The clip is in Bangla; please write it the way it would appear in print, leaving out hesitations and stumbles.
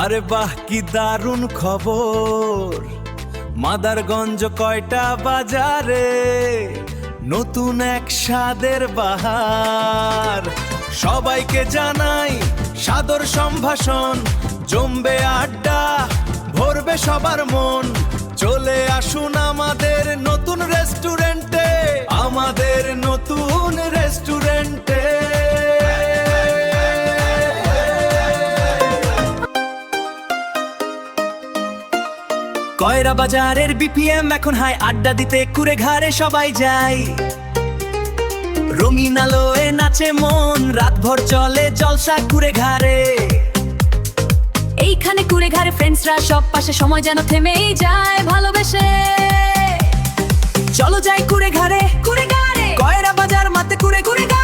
আরে বাহ কি দারুণ খবর, মাদারগঞ্জ কয়টা বাজারে নতুন এক স্বাদের বাহার। সবাইকে জানাই সাদর সম্ভাষণ, জমবে আড্ডা, ভরবে সবার মন। চলে আসুন আমাদের নতুন রেস্টুরেন্টে, আমাদের নতুন রেস্টুরেন্টে। কয়রা বাজারের বিপিএম এখন হাই, আড্ডা দিতে কুড়ে ঘাড়ে সবাই যায়। রঙিন আলোয় নাচে মন, রাতভর চলে জলসা কুড়ে ঘাড়ে। এইখানে কুড়ে ঘাড়ে ফ্রেন্ডসরা সব পাশে, সময় যেন থেমেই যায় ভালোবেসে। চলো যাই কুড়ে ঘাড়ে, কুড়ে ঘাড়ে কয়রা বাজার মাতে কুড়ে ঘাড়ে।